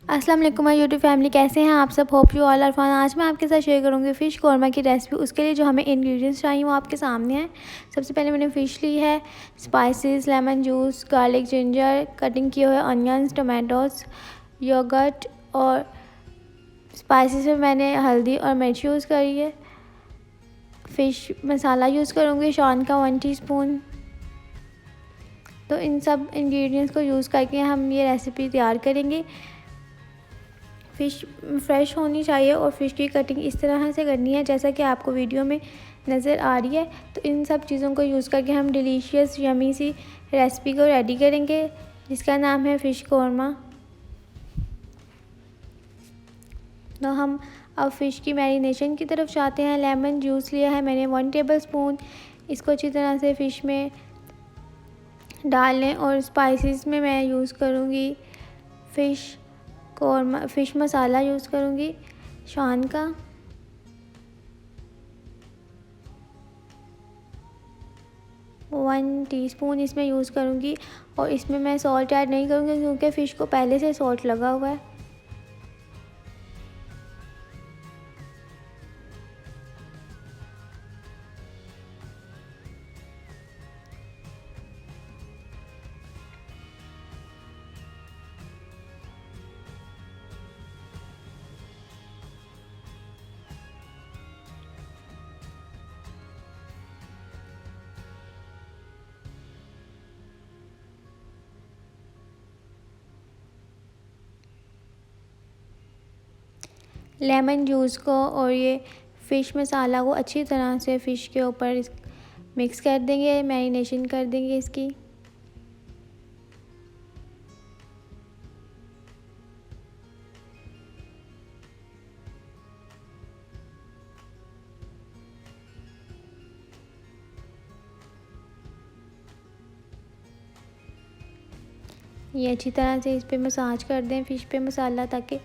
अस्सलाम वालेकुम my YouTube family, कैसे हैं आप सब। Hope you all are fine. आज मैं आपके साथ शेयर करूंगी फ़िश कौरमा की रेसिपी। उसके लिए जो हमें इंग्रेडिएंट्स चाहिए वो आपके सामने है। सबसे पहले मैंने फ़िश ली है, spices, lemon juice, garlic, ginger, cutting किए हुए अनियंस, टमाटोज, योगर्ट और स्पाइसेस में मैंने हल्दी और मिर्च यूज़ करी है। फ़िश मसाला यूज़ करूँगी शॉन का 1 टीस्पून। तो इन सब इंग्रेडिएंट्स को यूज़ करके हम ये रेसिपी तैयार करेंगे। फ़िश फ्रेश होनी चाहिए और फ़िश की कटिंग इस तरह से करनी है जैसा कि आपको वीडियो में नज़र आ रही है। तो इन सब चीज़ों को यूज़ करके हम डिलीशियस यमी सी रेसिपी को रेडी करेंगे जिसका नाम है फ़िश कौरमा। तो हम अब फ़िश की मैरिनेशन की तरफ जाते हैं। लेमन जूस लिया है मैंने 1 टेबलस्पून। इसको अच्छी तरह से फ़िश में डाल लें और स्पाइसेस में मैं यूज़ करूँगी फ़िश मसाला यूज़ करूँगी शॉन का। वन टीस्पून इसमें यूज़ करूँगी और इसमें मैं सॉल्ट ऐड नहीं करूँगी क्योंकि फ़िश को पहले से सॉल्ट लगा हुआ है। लेमन जूस को और ये फ़िश मसाला को अच्छी तरह से फ़िश के ऊपर मिक्स कर देंगे, मैरिनेशन कर देंगे इसकी। ये अच्छी तरह से इस पे मसाज कर दें फ़िश पे मसाला, ताकि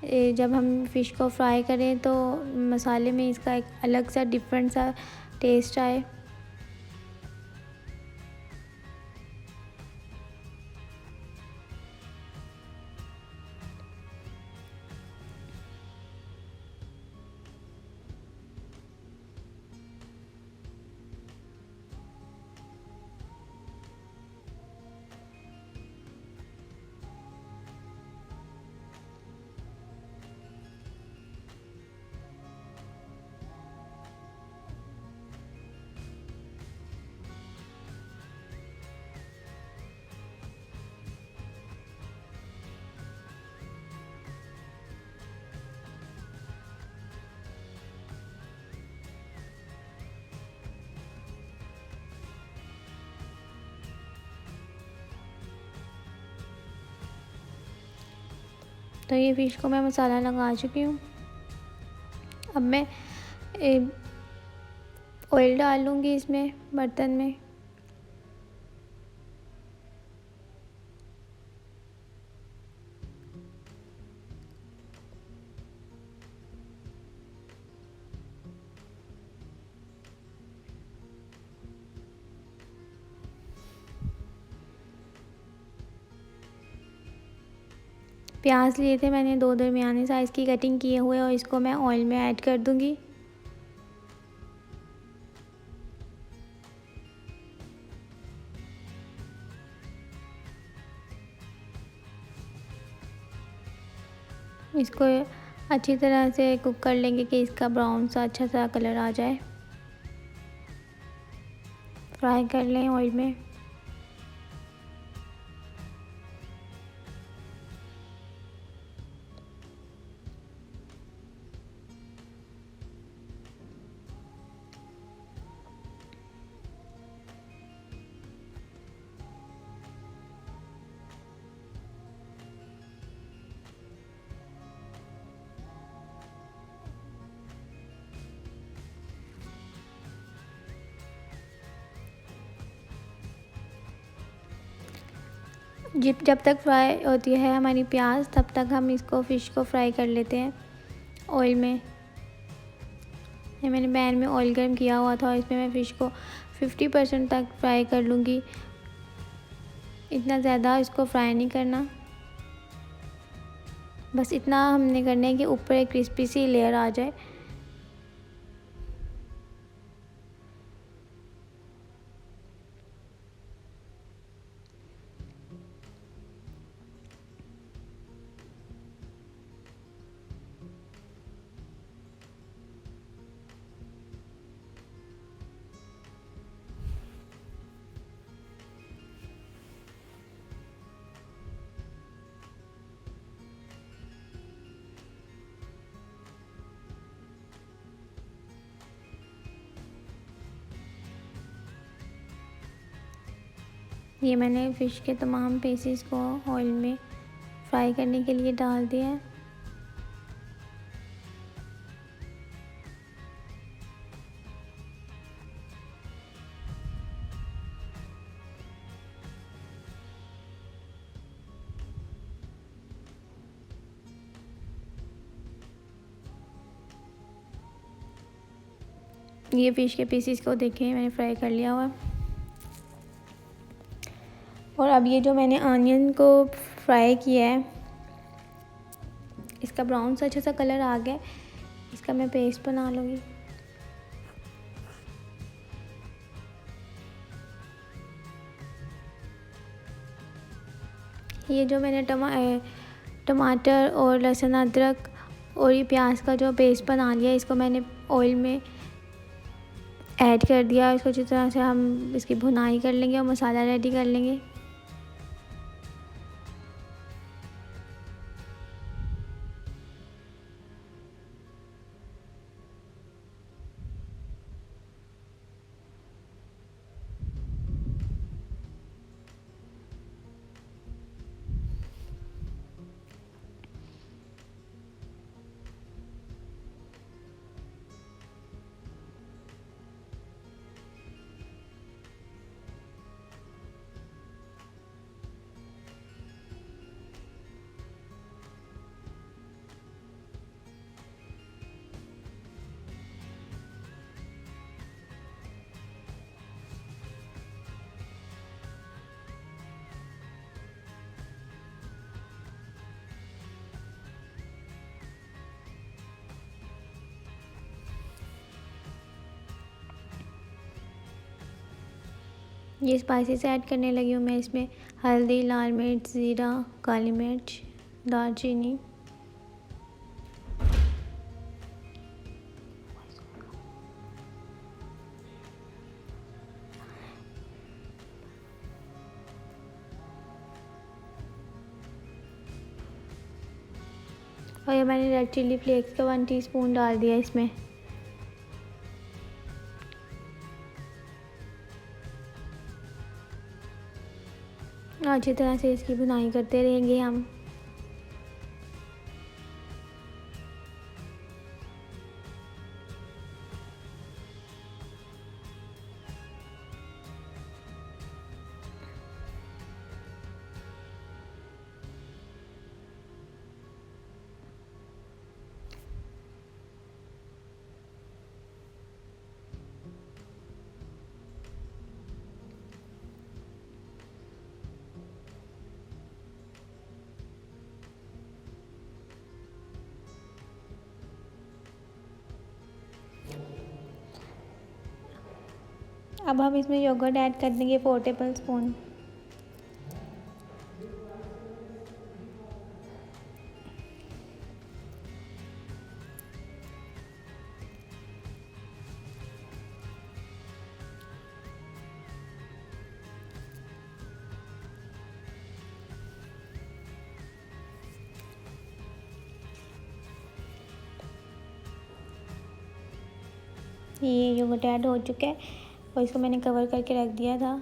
जब हम फ़िश को फ्राई करें तो मसाले में इसका एक अलग सा डिफरेंट सा टेस्ट आए। तो ये फ़िश को मैं मसाला लगा चुकी हूँ। अब मैं ऑयल डाल लूँगी इसमें बर्तन में। प्याज लिए थे मैंने 2 दरमियाने साइज़ की कटिंग किए हुए और इसको मैं ऑयल में ऐड कर दूँगी। इसको अच्छी तरह से कुक कर लेंगे कि इसका ब्राउन सा अच्छा सा कलर आ जाए। फ्राई कर लें ऑयल में। जब तक फ्राई होती है हमारी प्याज, तब तक हम इसको फ़िश को फ्राई कर लेते हैं ऑयल में। ये मैंने पैन में ऑयल गर्म किया हुआ था और इसमें मैं फ़िश को 50% तक फ्राई कर लूँगी। इतना ज़्यादा इसको फ्राई नहीं करना। बस इतना हमने करना है कि ऊपर एक क्रिस्पी सी लेयर आ जाए। ये मैंने फ़िश के तमाम पीसेस को ऑयल में फ्राई करने के लिए डाल दिया है। ये फ़िश के पीसेस को देखें मैंने फ्राई कर लिया हुआ। और अब ये जो मैंने ऑनियन को फ्राई किया है, इसका ब्राउन सा अच्छा सा कलर आ गया, इसका मैं पेस्ट बना लूँगी। ये जो मैंने टमाटर और लहसुन अदरक और ये प्याज का जो पेस्ट बना लिया, इसको मैंने ऑयल में ऐड कर दिया। इसको अच्छी तरह से हम इसकी भुनाई कर लेंगे और मसाला रेडी कर लेंगे। ये स्पाइसेस ऐड करने लगी हूँ मैं इसमें। हल्दी, लाल मिर्च, ज़ीरा, काली मिर्च, दालचीनी। और ये मैंने रेड चिली फ्लेक्स का 1 टीस्पून डाल दिया इसमें। अच्छी तरह से इसकी भुनाई करते रहेंगे हम। अब हम इसमें योगर्ट ऐड कर देंगे 4 टेबल स्पून। ये योगर्ट ऐड हो चुका है और इसको मैंने कवर करके रख दिया था।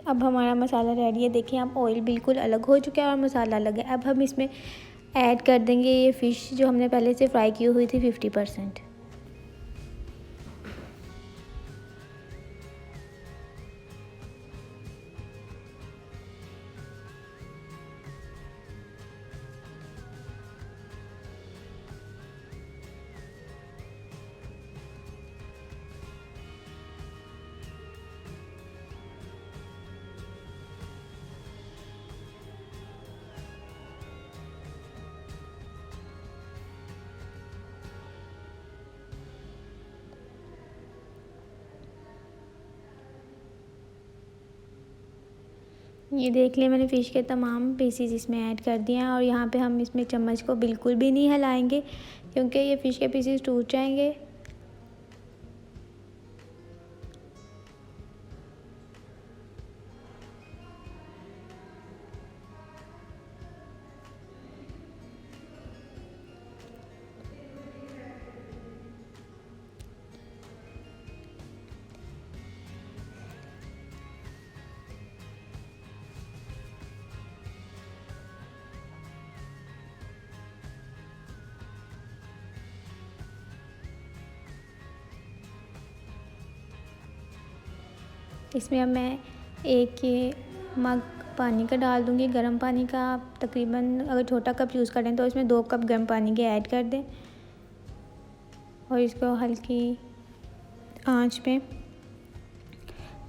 अब हमारा मसाला रेडी है। देखिए आप, ऑयल बिल्कुल अलग हो चुका है और मसाला अलग है। अब हम इसमें ऐड कर देंगे ये फ़िश जो हमने पहले से फ्राई की हुई थी 50%। ये देख लें, मैंने फ़िश के तमाम पीसीज इसमें ऐड कर दिए हैं और यहाँ पे हम इसमें चम्मच को बिल्कुल भी नहीं हिलाएंगे क्योंकि ये फ़िश के पीसीज टूट जाएंगे। इसमें अब मैं एक ये मग पानी का डाल दूँगी, गर्म पानी का। आप तकरीबन अगर छोटा कप यूज़ करें तो इसमें 2 कप गर्म पानी के ऐड कर दें और इसको हल्की आंच पे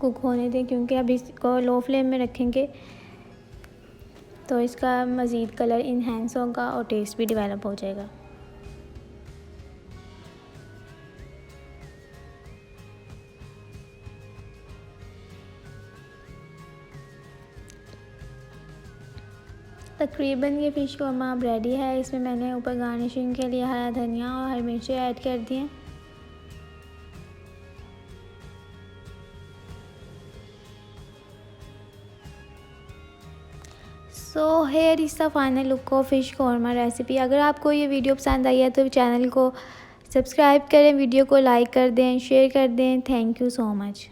कुक होने दें क्योंकि अब इसको लो फ्लेम में रखेंगे तो इसका मज़ीद कलर इन्हेंस होगा और टेस्ट भी डेवलप हो जाएगा। तकरीबन ये फ़िश कौरमा अब रेडी है। इसमें मैंने ऊपर गार्निशिंग के लिए हरा धनिया और हरी मिर्ची ऐड कर दी हैं। So here is the final look of fish korma recipe. अगर आपको ये वीडियो पसंद आई है तो चैनल को सब्सक्राइब करें, वीडियो को लाइक कर दें, शेयर कर दें। Thank you so much.